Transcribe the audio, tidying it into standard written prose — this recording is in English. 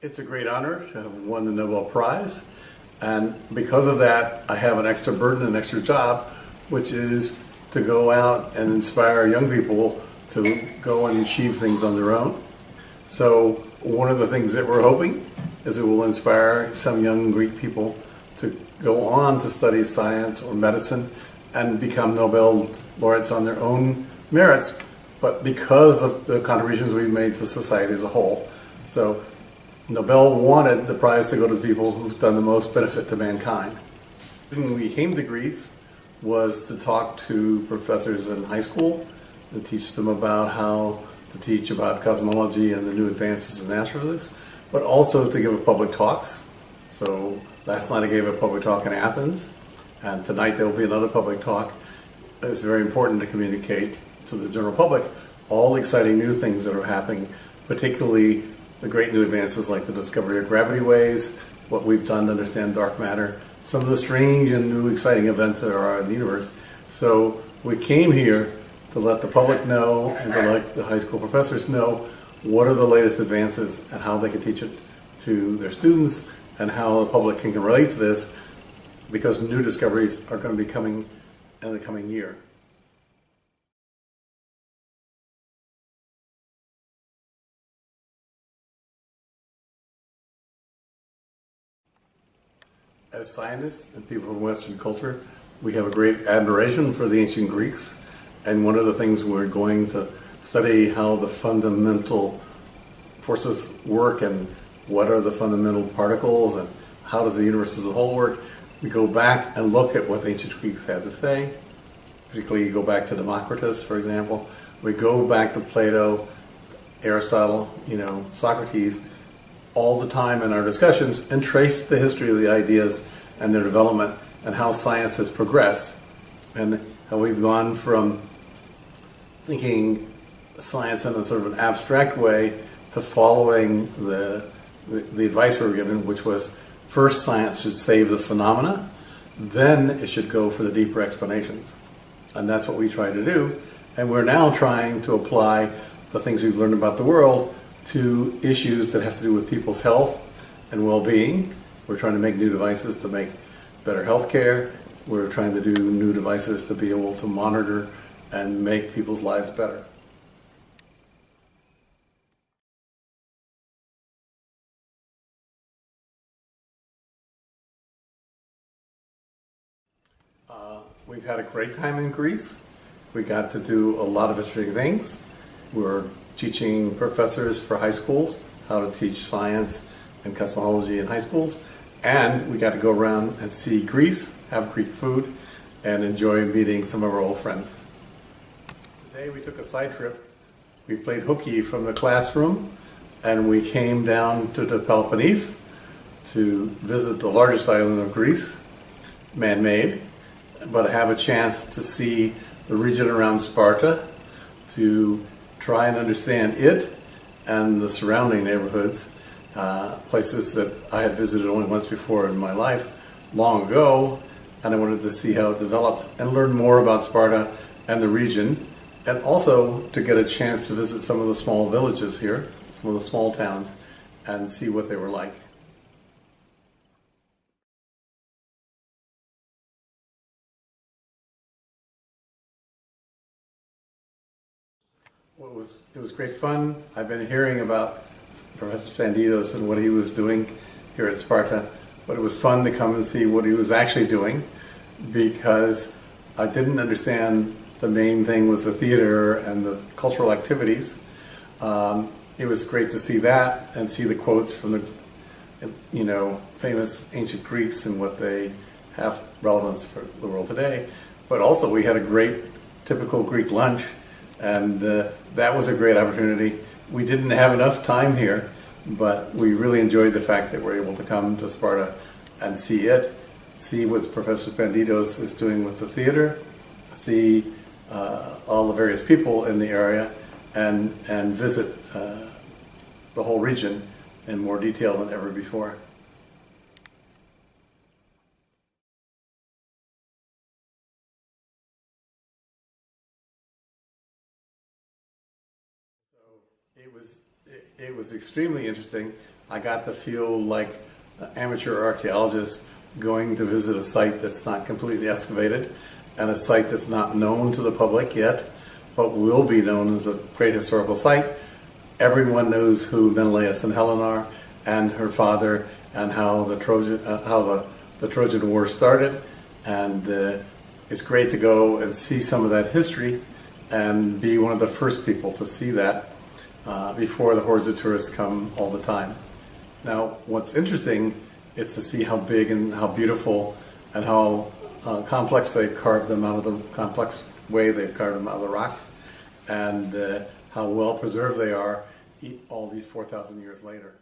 It's a great honor to have won the Nobel Prize, and because of that, I have an extra burden, an extra job, which is to go out and inspire young people to go and achieve things on their own. So one of the things that we're hoping is it will inspire some young Greek people to go on to study science or medicine and become Nobel laureates on their own merits, but because of the contributions we've made to society as a whole. So Nobel wanted the prize to go to the people who've done the most benefit to mankind. When we came to Greece was to talk to professors in high school and teach them about how to teach about cosmology and the new advances in astrophysics, but also to give public talks. So last night I gave a public talk in Athens, and tonight there will be another public talk. It's very important to communicate to the general public all the exciting new things that are happening, particularly the great new advances like the discovery of gravity waves, what we've done to understand dark matter, some of the strange and new exciting events that are in the universe. So we came here to let the public know and to let the high school professors know what are the latest advances and how they can teach it to their students and how the public can relate to this, because new discoveries are going to be coming in the coming year. As scientists and people from Western culture, we have a great admiration for the ancient Greeks, and one of the things we're going to study how the fundamental forces work and what are the fundamental particles and how does the universe as a whole work. We go back and look at what the ancient Greeks had to say, particularly you go back to Democritus, for example. We go back to Plato, Aristotle, Socrates, all the time in our discussions and trace the history of the ideas and their development and how science has progressed and how we've gone from thinking science in a sort of an abstract way to following the advice we were given, which was first science should save the phenomena, then it should go for the deeper explanations. And that's what we try to do. And we're now trying to apply the things we've learned about the world to issues that have to do with people's health and well-being. We're trying to make new devices to make better health care. We're trying to do new devices to be able to monitor and make people's lives better. We've had a great time in Greece. We got to do a lot of interesting things. We're teaching professors for high schools how to teach science and cosmology in high schools, and we got to go around and see Greece, have Greek food, and enjoy meeting some of our old friends. Today we took a side trip. We played hooky from the classroom, and we came down to the Peloponnese to visit the largest island of Greece, man-made, but have a chance to see the region around Sparta, to try and understand it and the surrounding neighborhoods, places that I had visited only once before in my life, long ago, and I wanted to see how it developed and learn more about Sparta and the region, and also to get a chance to visit some of the small villages here, some of the small towns, and see what they were like. Well, it was great fun. I've been hearing about Professor Spandidou and what he was doing here at Sparta, but it was fun to come and see what he was actually doing, because I didn't understand the main thing was the theater and the cultural activities. It was great to see that and see the quotes from the famous ancient Greeks and what they have relevance for the world today. But also we had a great typical Greek lunch, and that was a great opportunity. We didn't have enough time here, but we really enjoyed the fact that we're able to come to Sparta and see it, see what Professor Spandidou is doing with the theater, see all the various people in the area, and visit the whole region in more detail than ever before. It was it was extremely interesting. I got to feel like an amateur archaeologist going to visit a site that's not completely excavated and a site that's not known to the public yet, but will be known as a great historical site. Everyone knows who Menelaus and Helen are, and her father, and how the Trojan War started. And it's great to go and see some of that history and be one of the first people to see that before the hordes of tourists come all the time. Now, what's interesting is to see how big and how beautiful and how complex they've carved them out of the complex way they've carved them out of the rocks, and how well preserved they are all these 4,000 years later.